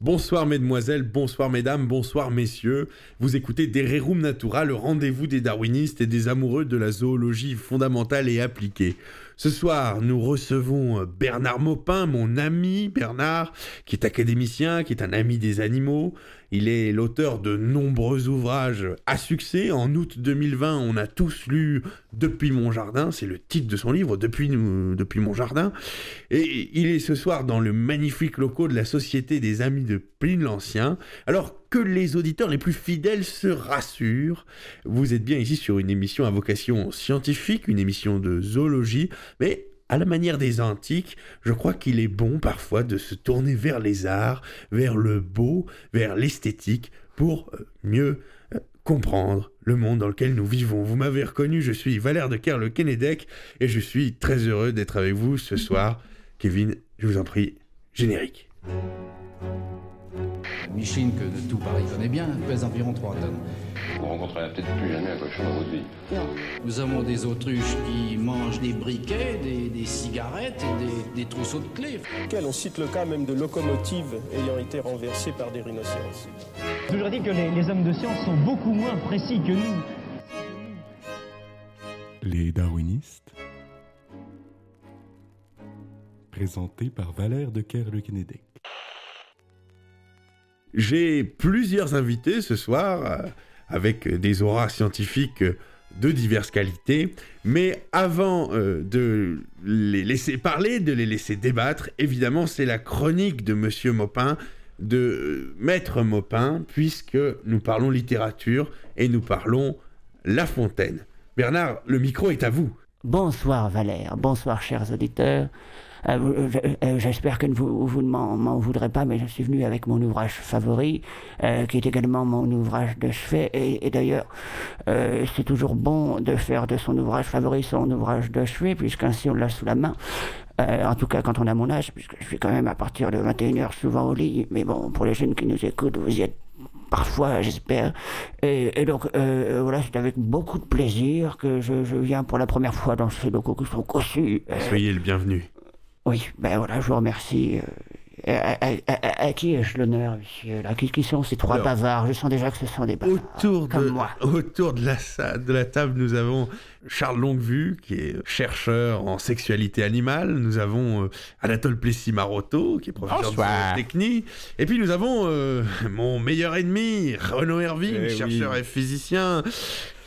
Bonsoir mesdemoiselles, bonsoir mesdames, bonsoir messieurs. Vous écoutez des Rerum Natura, le rendez-vous des darwinistes et des amoureux de la zoologie fondamentale et appliquée. Ce soir, nous recevons Bernard Maupin, mon ami Bernard, qui est académicien, qui est un ami des animaux. Il est l'auteur de nombreux ouvrages à succès. En août 2020, on a tous lu Depuis mon jardin, c'est le titre de son livre, Depuis mon jardin. Et il est ce soir dans le magnifique loco de la Société des Amis de Pline l'Ancien. Alors que les auditeurs les plus fidèles se rassurent, vous êtes bien ici sur une émission à vocation scientifique, une émission de zoologie, mais à la manière des antiques, je crois qu'il est bon parfois de se tourner vers les arts, vers le beau, vers l'esthétique, pour mieux comprendre le monde dans lequel nous vivons. Vous m'avez reconnu, je suis Valère de Kerle-Kenedec, et je suis très heureux d'être avec vous ce soir. Kevin, je vous en prie, générique. Micheline, que de tout Paris connaît bien, pèse environ 3 tonnes. Vous rencontrerez peut-être plus jamais un cochon dans votre vie. Non. Nous avons des autruches qui mangent des briquets, des cigarettes et des trousseaux de clés. On cite le cas même de locomotives ayant été renversées par des rhinocéros. Toujours dit que les hommes de science sont beaucoup moins précis que nous. Les darwinistes, présentés par Valère de Kerle-Kenedec. J'ai plusieurs invités ce soir, avec des auras scientifiques de diverses qualités, mais avant de les laisser parler, de les laisser débattre, évidemment c'est la chronique de Monsieur Maupin, de Maître Maupin, puisque nous parlons littérature et nous parlons La Fontaine. Bernard, le micro est à vous. Bonsoir Valère, bonsoir chers auditeurs. J'espère que vous ne m'en voudrez pas, mais je suis venu avec mon ouvrage favori, qui est également mon ouvrage de chevet. Et d'ailleurs, c'est toujours bon de faire de son ouvrage favori son ouvrage de chevet, puisqu'ainsi on l'a sous la main. En tout cas, quand on a mon âge, puisque je suis quand même à partir de 21h souvent au lit. Mais bon, pour les jeunes qui nous écoutent, vous y êtes parfois, j'espère. Et donc, voilà, c'est avec beaucoup de plaisir que je viens pour la première fois dans ces locaux qui sont cossus. Soyez le bienvenu. Oui, ben voilà, je vous remercie. À qui ai-je l'honneur, monsieur là, qui sont ces trois bavards? Je sens déjà que ce sont des bavards, comme moi. Autour de la table, nous avons Charles Longuevue, qui est chercheur en sexualité animale. Nous avons Anatole Plessis-Maroteau, qui est professeur de technie. Et puis nous avons mon meilleur ennemi, Renaud Herving, chercheur et physicien.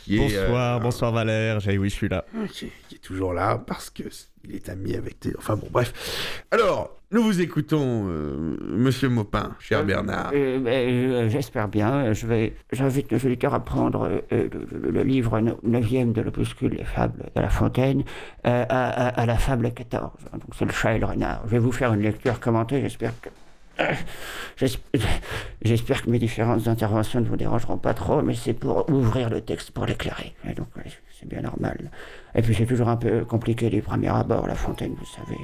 Bonsoir Valère, oui, je suis là. Qui est toujours là, parce que il est ami avec tes... Enfin bon, bref. Alors, nous vous écoutons, Monsieur Maupin, cher Bernard. J'espère bien. J'invite nos auditeurs à prendre le livre 9e de l'opuscule Les Fables de La Fontaine à la fable 14. Donc c'est le chat et le renard. Je vais vous faire une lecture commentée, J'espère que mes différentes interventions ne vous dérangeront pas trop, mais c'est pour ouvrir le texte, pour l'éclairer. Et donc, c'est bien normal. Et puis, c'est toujours un peu compliqué du premier abord, La Fontaine, vous savez.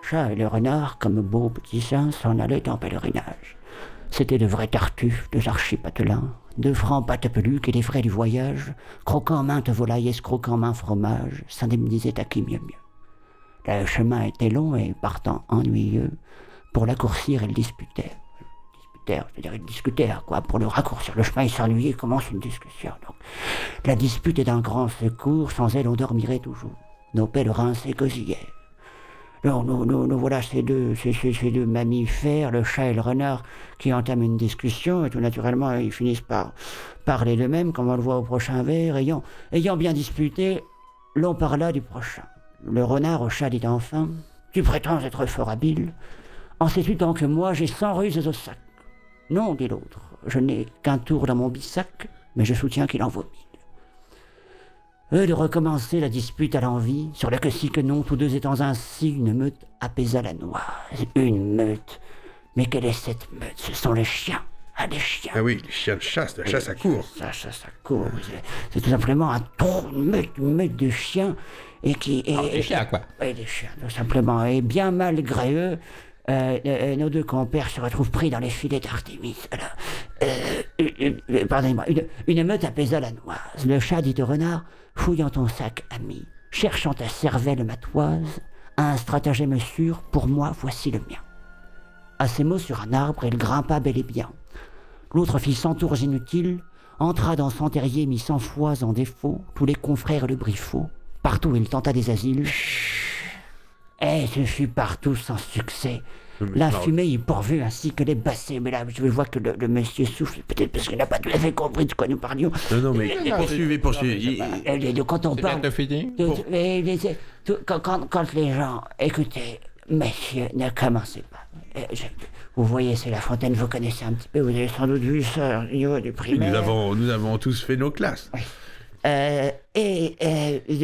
Chat et le renard, comme beaux petits saints, s'en allaient en pèlerinage. C'étaient de vrais tartuffes, de archipatelins, de francs patapelus qui, les frais du voyage, croquant maintes volailles, escroquant main fromage, s'indemnisaient à qui mieux mieux. Le chemin était long et, partant ennuyeux, pour l'accourcir, ils disputèrent. C'est-à-dire ils discutèrent, quoi. Pour le raccourcir le chemin, ils s'ennuyaient, commence une discussion. Donc, la dispute est d'un grand secours, sans elle on dormirait toujours. Nos pèlerins s'égosillaient. Alors, nous voilà ces deux mammifères, le chat et le renard, qui entament une discussion, et tout naturellement, ils finissent par parler d'eux-mêmes, comme on le voit au prochain vers. Ayant bien disputé, l'on parla du prochain. Le renard au chat dit enfin « Tu prétends être fort habile. En sais-tu tant que moi, j'ai 100 ruses au sac. » »« Non, dit l'autre, je n'ai qu'un tour dans mon bissac, mais je soutiens qu'il en vaut 1000. » De recommencer la dispute à l'envie, sur le que si que non, tous deux étant ainsi, une meute apaisa la noise. Une meute. Mais quelle est cette meute? Ce sont les chiens. Des chiens. Ah oui, les chiens de chasse, la chasse à court. La chasse à court. C'est tout simplement un trou, une meute de chiens. Et qui des chiens, quoi. Oui, des chiens, tout simplement. Et bien malgré eux, nos deux compères se retrouvent pris dans les filets d'Artémis. Pardonnez-moi, une meute apaisa la noise. Le chat dit au renard, fouillant ton sac, ami, cherchant ta cervelle matoise, Un stratagème sûr, pour moi, voici le mien. » À ces mots, sur un arbre, il grimpa bel et bien. L'autre fit 100 tours inutiles, entra dans son terrier, mit 100 fois en défaut tous les confrères le briffaut. Partout il tenta des asiles. Et ce fut partout sans succès. La fumée y pourvut ainsi que les bassets. Mais là, je vois que le monsieur souffle, peut-être parce qu'il n'a pas tout à fait compris de quoi nous parlions. Non, mais poursuivez. Quand on parle... Quand les gens... Écoutez, messieurs, ne commencez pas. Vous voyez, c'est La Fontaine, vous connaissez un petit peu, vous avez sans doute vu ça au niveau du primaire. Nous avons tous fait nos classes. Oui.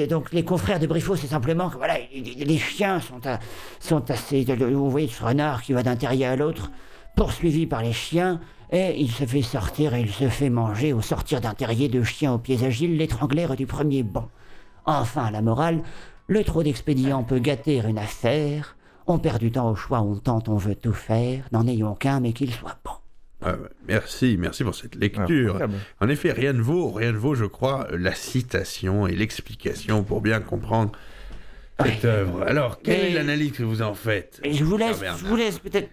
Donc les confrères de Briffaut, c'est simplement que voilà, les chiens sont assez... Vous voyez ce renard qui va d'un terrier à l'autre, poursuivi par les chiens, et il se fait sortir et il se fait manger. Au sortir d'un terrier, de chiens aux pieds agiles l'étranglèrent du premier bond. Enfin, la morale, le trop d'expédients peut gâter une affaire. On perd du temps au choix, on tente, on veut tout faire. N'en ayons qu'un, mais qu'il soit bon. Merci pour cette lecture. En effet, rien ne vaut, je crois, la citation et l'explication pour bien comprendre cette œuvre. Alors, quelle est l'analyse que vous en faites? Je vous laisse peut-être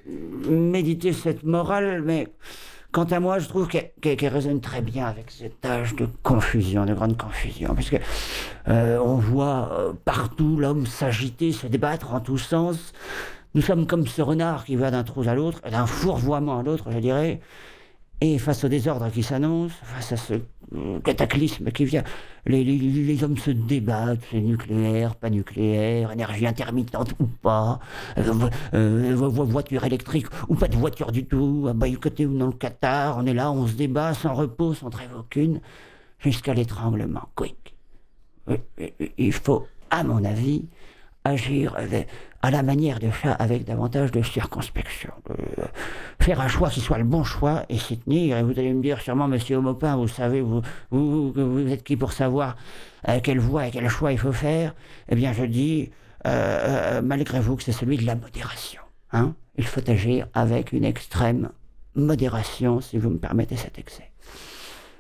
méditer cette morale, mais quant à moi, je trouve qu'elle résonne très bien avec cette âge de confusion, de grande confusion, parce que on voit partout l'homme s'agiter, se débattre en tous sens. Nous sommes comme ce renard qui va d'un trou à l'autre, d'un fourvoiement à l'autre, je dirais, et face au désordre qui s'annonce, face à ce cataclysme qui vient, les hommes se débattent, c'est nucléaire, pas nucléaire, énergie intermittente ou pas, voiture électrique ou pas de voiture du tout, à boycotter ou non le Qatar, on est là, on se débat sans repos, sans trêve aucune, jusqu'à l'étranglement quick. Il faut, à mon avis, agir à la manière de chat avec davantage de circonspection. Faire un choix qui soit le bon choix et s'y tenir. Et vous allez me dire sûrement, monsieur Homopin, vous savez, vous êtes qui pour savoir quelle voie et quel choix il faut faire? Eh bien, je dis, malgré vous, que c'est celui de la modération. Hein? Il faut agir avec une extrême modération, si vous me permettez cet excès.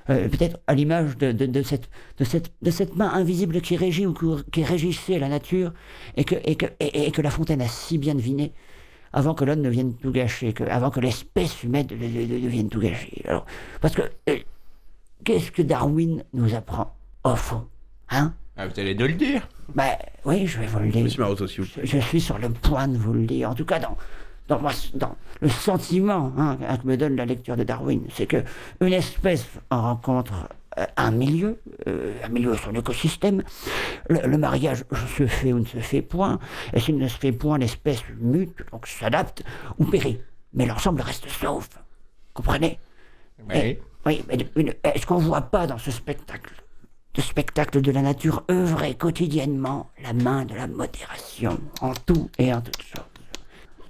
Peut-être à l'image de cette main invisible qui régit ou qui régissait la nature et que La Fontaine a si bien deviné avant que l'homme ne vienne tout gâcher, avant que l'espèce humaine ne vienne tout gâcher. Alors, parce que qu'est-ce que Darwin nous apprend au fond, hein? Vous allez de le dire. Oui, je vais vous le dire. Monsieur Maroto, s'il vous plaît. Je suis sur le point de vous le dire. En tout cas, dans le sentiment que me donne la lecture de Darwin, c'est que une espèce rencontre un milieu, son écosystème. Le mariage se fait ou ne se fait point, et s'il ne se fait point, l'espèce mute, donc s'adapte ou périt. Mais l'ensemble reste sauf. Comprenez? Oui. Oui, mais est-ce qu'on ne voit pas dans ce spectacle de la nature œuvrer quotidiennement la main de la modération en tout et en toutes choses?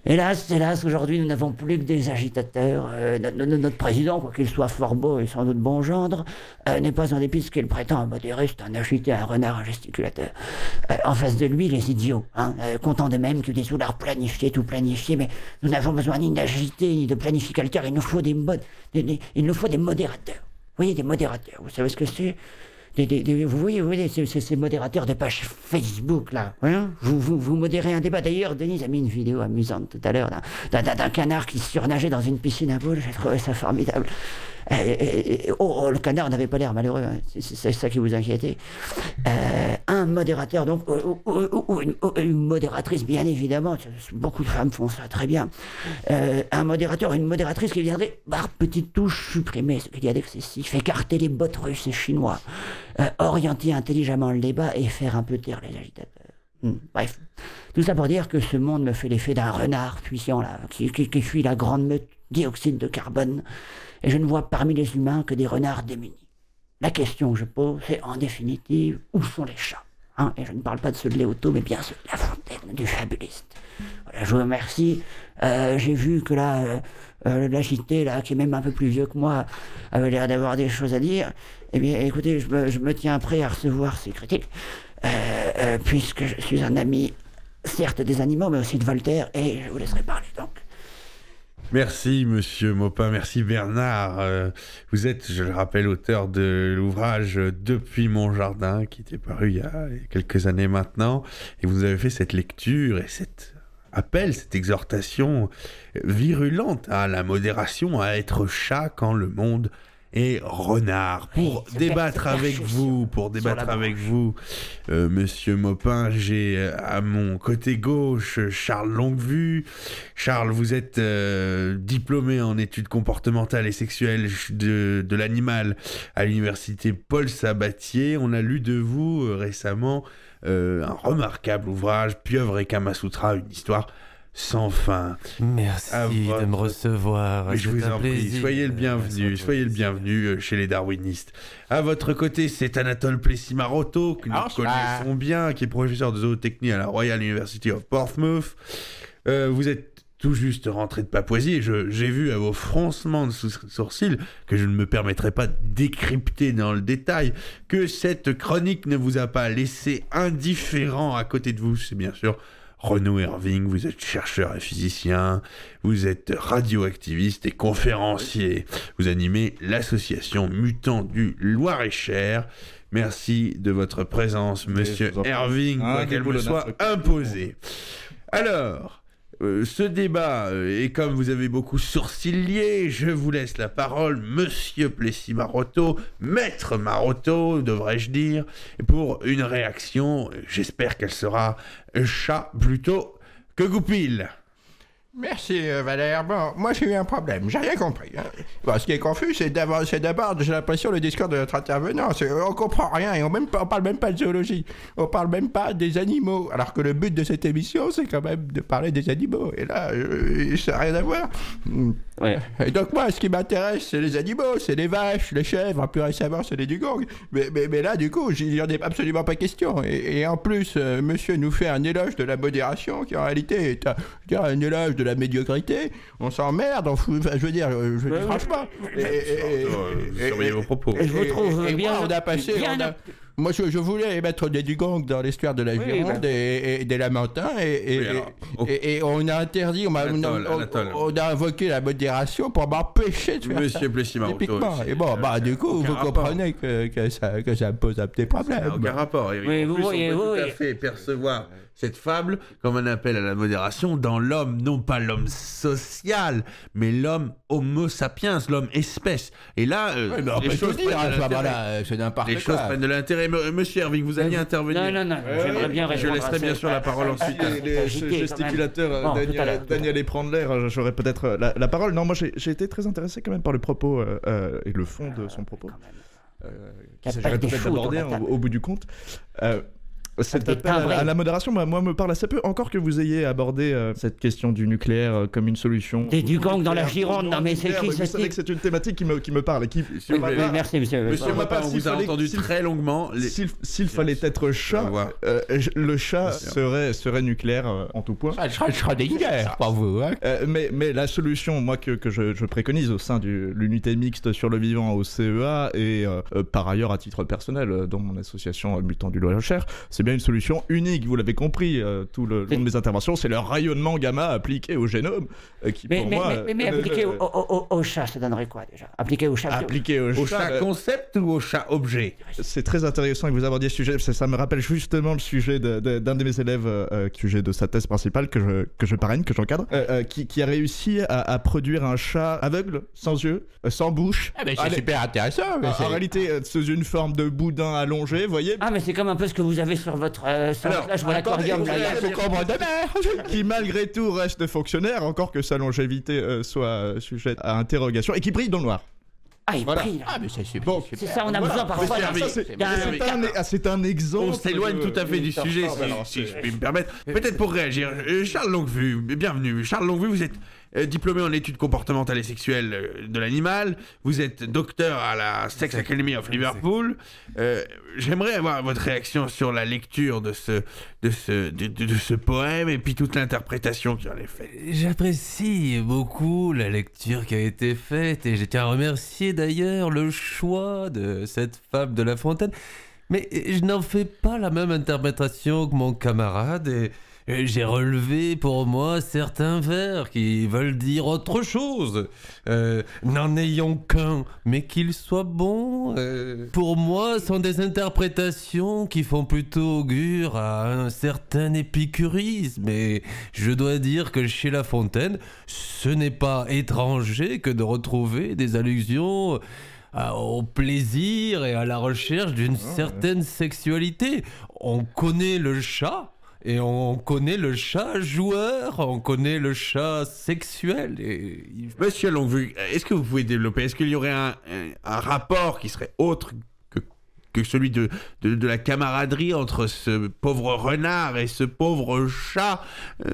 Hélas, aujourd'hui, nous n'avons plus que des agitateurs. Notre président, quoi qu'il soit fort beau et sans doute bon gendre, n'est pas en dépit de ce qu'il prétend à modérer, c'est un agité, un renard, un gesticulateur. En face de lui, les idiots, contents d'eux-mêmes que des soulards planifiés, tout planifié, mais nous n'avons besoin ni d'agiter, ni de planificateurs, il nous faut des modérateurs. Vous voyez, des modérateurs, vous savez ce que c'est? Vous voyez ces modérateurs de page Facebook, là. Hein, vous modérez un débat. D'ailleurs, Denise a mis une vidéo amusante tout à l'heure d'un canard qui surnageait dans une piscine à boules. J'ai trouvé ça formidable. Le canard n'avait pas l'air malheureux, hein. C'est ça qui vous inquiétait. Un modérateur, donc, ou une modératrice, bien évidemment, beaucoup de femmes font ça très bien. Un modérateur, une modératrice qui viendrait, par petite touche, supprimer ce qu'il y a d'excessif, écarter les bots russes et chinois, orienter intelligemment le débat et faire un peu taire les agitateurs. Bref, tout ça pour dire que ce monde me fait l'effet d'un renard puissant, là, qui fuit la grande meute dioxyde de carbone, et je ne vois parmi les humains que des renards démunis. La question que je pose, c'est en définitive, où sont les chats, hein? Et je ne parle pas de ceux de Léoto, mais bien ceux de La Fontaine, du fabuliste. Voilà, je vous remercie. J'ai vu que là, l'agité, là, qui est même un peu plus vieux que moi, avait l'air d'avoir des choses à dire. Eh bien, écoutez, je me tiens prêt à recevoir ces critiques, puisque je suis un ami, certes des animaux, mais aussi de Voltaire, et je vous laisserai parler, donc. Merci Monsieur Maupin, merci Bernard. Vous êtes, je le rappelle, auteur de l'ouvrage Depuis mon jardin, qui était paru il y a quelques années maintenant. Et vous avez fait cette lecture et cet appel, cette exhortation virulente à la modération, à être chat quand le monde et renard. Pour débattre avec vous, Monsieur Maupin, j'ai à mon côté gauche Charles Longuevue. Charles, vous êtes diplômé en études comportementales et sexuelles de l'animal à l'université Paul Sabatier. On a lu de vous récemment un remarquable ouvrage, Pieuvre et Kamasutra, une histoire sans fin. Merci de me recevoir. Je vous en prie, soyez le bienvenu chez les darwinistes. À votre côté, c'est Anatole Plessis-Marotto, que nous connaissons bien, qui est professeur de zootechnie à la Royal University of Portsmouth. Vous êtes tout juste rentré de Papouasie et j'ai vu à vos froncements de sourcils, que je ne me permettrai pas de décrypter dans le détail, que cette chronique ne vous a pas laissé indifférent à côté de vous. C'est bien sûr Renaud Irving, vous êtes chercheur et physicien, vous êtes radioactiviste et conférencier. Vous animez l'association Mutants du Loir-et-Cher. Merci de votre présence, monsieur Irving, qu'elle me soit imposée. Alors, ce débat, et comme vous avez beaucoup sourcillé, je vous laisse la parole, monsieur Plessis-Marotto, maître Marotto, devrais-je dire, pour une réaction, j'espère qu'elle sera chat plutôt que goupil. Merci Valère. Bon, moi j'ai eu un problème, j'ai rien compris. Bon, ce qui est confus, c'est d'abord, j'ai l'impression, le discours de notre intervenant. On comprend rien et on parle même pas de zoologie. On parle même pas des animaux. Alors que le but de cette émission, c'est quand même de parler des animaux. Et là, ça n'a rien à voir. Ouais. Et donc moi, ce qui m'intéresse, c'est les animaux, c'est les vaches, les chèvres, plus récemment, c'est les dugongs. Mais là, du coup, il n'y en a absolument pas question. Et en plus, monsieur nous fait un éloge de la modération, qui en réalité est un éloge de la médiocrité. On s'emmerde, je veux dire franchement. Surveillez vos propos. Je vous trouve bien. Moi, on a passé... Moi, je voulais mettre des dugongs dans l'estuaire de la Gironde et des Lamentins et on a interdit, on a invoqué la modération pour m'empêcher de faire Monsieur Plessis-Marotto. Et bon, du coup, vous comprenez que ça me pose un petit problème. Ça n'a aucun rapport. Oui, vous voyez, tout à fait percevoir cette fable comme un appel à la modération dans l'homme, non pas l'homme social, mais l'homme homo sapiens, l'homme espèce. Et là, les choses prennent de l'intérêt. Monsieur Irving, vous alliez intervenir. Non, j'aimerais bien répondre. Je laisserai bien sûr la parole ensuite. Les gesticulateurs, Daniel et prendre l'air, j'aurais peut-être la parole. Non, moi j'ai été très intéressé quand même par le propos et le fond de son propos. Qu'il s'agirait peut-être d'aborder au bout du compte. Cet appel à la modération, moi, me parle assez peu. Encore que vous ayez abordé cette question du nucléaire comme une solution. Des dugongs dans la Gironde, non mais c'est qui vous savez que c'est une thématique qui me parle et qui. Merci, monsieur. Monsieur Maupin, on vous a entendu très longuement. S'il fallait être chat, le chat serait nucléaire en tout point. Je serais dégueulasse pour vous. Mais la solution, moi, que je préconise au sein de l'unité mixte sur le vivant au CEA et par ailleurs à titre personnel dans mon association Mutants du Loir-et-Cher, c'est bien une solution unique, vous l'avez compris tout le long de mes interventions, c'est le rayonnement gamma appliqué au génome qui pour moi... Mais appliqué au chat, ça donnerait quoi déjà? Appliqué au chat au chat concept ou au chat objet? C'est très intéressant que vous abordiez ce sujet, ça me rappelle justement le sujet d'un de mes élèves, sujet de sa thèse principale que je parraine, que j'encadre, qui a réussi à produire un chat aveugle, sans yeux, sans bouche. C'est super intéressant. En réalité, sous une forme de boudin allongé, vous voyez. Ah mais c'est comme un peu ce que vous avez sur votre plage ou à l'aquarium là. Qui malgré tout reste fonctionnaire, encore que sa longévité soit sujette à interrogation et qui brille dans le noir. Ah, il brille. Ah, mais c'est super. Bon, c'est ça, on a besoin parfois. C'est un exemple. On s'éloigne tout à fait du sujet, si je puis me permettre. Peut-être pour réagir. Charles Longuevue, bienvenue. Charles Longuevue, vous êtes diplômé en études comportementales et sexuelles de l'animal. Vous êtes docteur à la Sex Academy of Liverpool. J'aimerais avoir votre réaction sur la lecture de ce poème et puis toute l'interprétation qui en est faite. J'apprécie beaucoup la lecture qui a été faite et je tiens à remercier d'ailleurs le choix de cette fable de La Fontaine. Mais je n'en fais pas la même interprétation que mon camarade j'ai relevé pour moi certains vers qui veulent dire autre chose. N'en ayons qu'un, mais qu'il soit bon. Pour moi, sont des interprétations qui font plutôt augure à un certain épicurisme. Et je dois dire que chez La Fontaine, ce n'est pas étranger que de retrouver des allusions au plaisir et à la recherche d'une certaine sexualité. On connaît le chat. Et on connaît le chat joueur, on connaît le chat sexuel. Et... Monsieur Longuevue, est-ce que vous pouvez développer? Est-ce qu'il y aurait un rapport qui serait autre que celui de la camaraderie entre ce pauvre renard et ce pauvre chat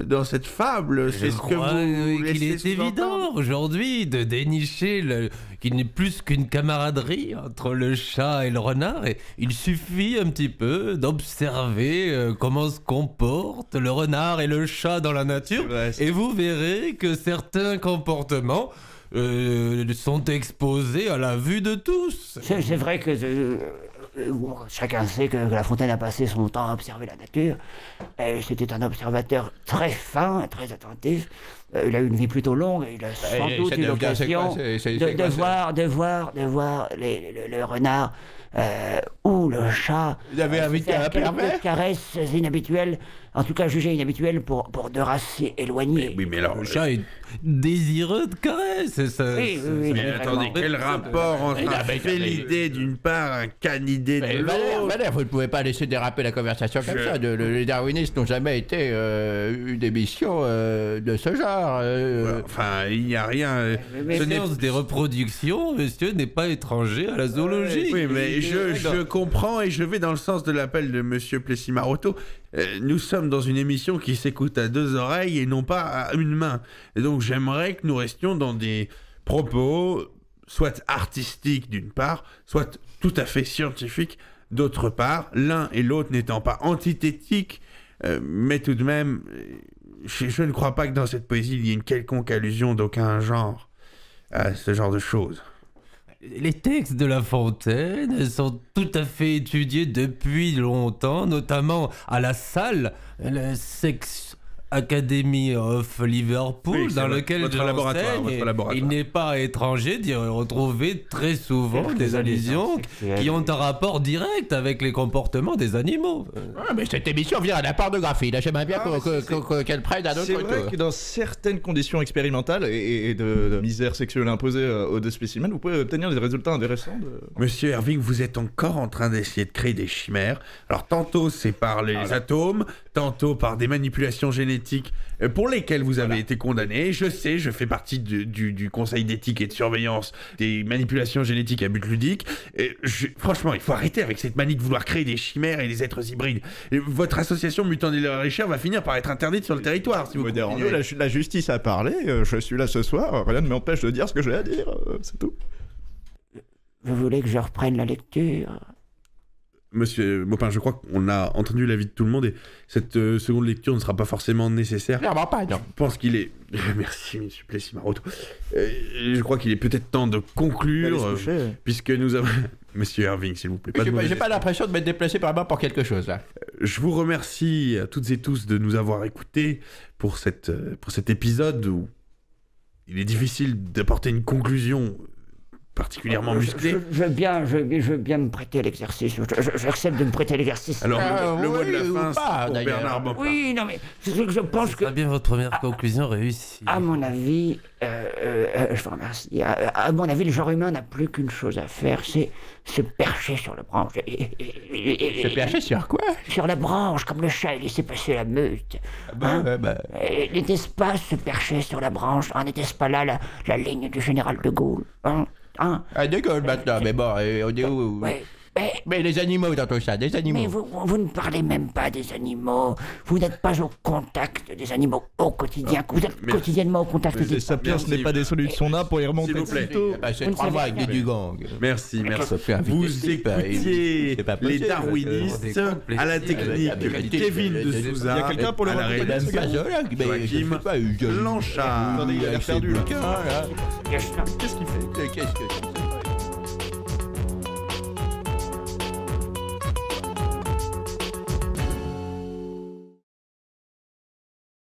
dans cette fable? C'est ce que vous qu'il est évident aujourd'hui de dénicher qu'il n'est plus qu'une camaraderie entre le chat et le renard. Et il suffit un petit peu d'observer comment se comportent le renard et le chat dans la nature, et vous verrez que certains comportements sont exposés à la vue de tous. C'est vrai que chacun sait que La Fontaine a passé son temps à observer la nature. C'était un observateur très fin, très attentif. Il a eu une vie plutôt longue et il a sans doute eu l'occasion de voir le renard ou le chat. Il avait invité à la pervers. Caresses inhabituelles, en tout cas jugées inhabituelles pour de races éloignées. Oui, mais alors le chat est désireux de caresses. Mais attendez, quel rapport entre un félidé d'une part, un canidé de l'autre? Valère, vous ne pouvez pas laisser déraper la conversation comme ça. Les darwinistes n'ont jamais été une émission de ce genre. Enfin, il n'y a rien. Ce science des reproductions, monsieur, n'est pas étranger à la zoologie. Oui, mais je comprends et je vais dans le sens de l'appel de monsieur Plessis-Marotto. Nous sommes dans une émission qui s'écoute à deux oreilles et non pas à une main. Et donc j'aimerais que nous restions dans des propos soit artistiques d'une part, soit tout à fait scientifiques d'autre part, l'un et l'autre n'étant pas antithétiques, mais tout de même, je ne crois pas que dans cette poésie il y ait une quelconque allusion d'aucun genre à ce genre de choses. Les textes de La Fontaine sont tout à fait étudiés depuis longtemps, notamment à la salle, le Sex Academy of Liverpool, oui, dans lequel votre laboratoire. Il n'est pas étranger d'y retrouver très souvent des allusions qui ont un rapport direct avec les comportements des animaux. Mais cette émission vient à la pornographie. Là, j'aimerais bien qu'elle prenne à d'autres. C'est vrai que dans certaines conditions expérimentales et de misère sexuelle imposée aux deux spécimens, vous pouvez obtenir des résultats intéressants. Monsieur Irving, vous êtes encore en train d'essayer de créer des chimères. Alors tantôt c'est par les atomes, tantôt par des manipulations génétiques pour lesquelles vous avez été condamné. Je sais, je fais partie du conseil d'éthique et de surveillance des manipulations génétiques à but ludique. Franchement, il faut arrêter avec cette manie de vouloir créer des chimères et des êtres hybrides. Votre association Mutants et leur Richard va finir par être interdite sur le territoire. Si vous la justice a parlé, je suis là ce soir, rien ne m'empêche de dire ce que j'ai à dire, c'est tout. Vous voulez que je reprenne la lecture ? Monsieur Maupin, je crois qu'on a entendu l'avis de tout le monde et cette seconde lecture ne sera pas forcément nécessaire. Clairement pas, non. Je pense qu'il est... Merci, monsieur Plessis-Marotto. Je crois qu'il est peut-être temps de conclure, puisque nous avons... Monsieur Irving, s'il vous plaît. J'ai pas l'impression de m'être déplacé par là pour quelque chose, là. Je vous remercie à toutes et tous de nous avoir écoutés pour cet épisode où il est difficile d'apporter une conclusion particulièrement musclé. Je veux bien me prêter à l'exercice. J'accepte de me prêter à l'exercice. Alors, le mot de la fin, c'est pour Bernard Maupin. Oui, non, mais je pense que... C'est bien votre première conclusion réussie. À mon avis, je vous remercie. À mon avis, le genre humain n'a plus qu'une chose à faire, c'est se percher sur la branche. Se percher sur quoi? Sur la branche, comme le chat, il laissait passer la meute. N'était-ce pas se percher sur la branche? N'était-ce pas là la ligne du général de Gaulle? De Gaulle maintenant, mais bon, on est où? Mais les animaux dans tout ça, des animaux. Mais vous ne parlez même pas des animaux. Vous n'êtes pas au contact des animaux au quotidien. Vous êtes quotidiennement au contact des animaux. Sapiens n'est pas des solutions là pour y remonter. S'il vous plaît. C'est trois vagues des dugangs. Merci. Vous écoutiez les darwinistes à la technique Kevin de Souza. Il y a quelqu'un pour le Joachim Blanchard. Il a perdu le cœur. Qu'est-ce qu'il fait?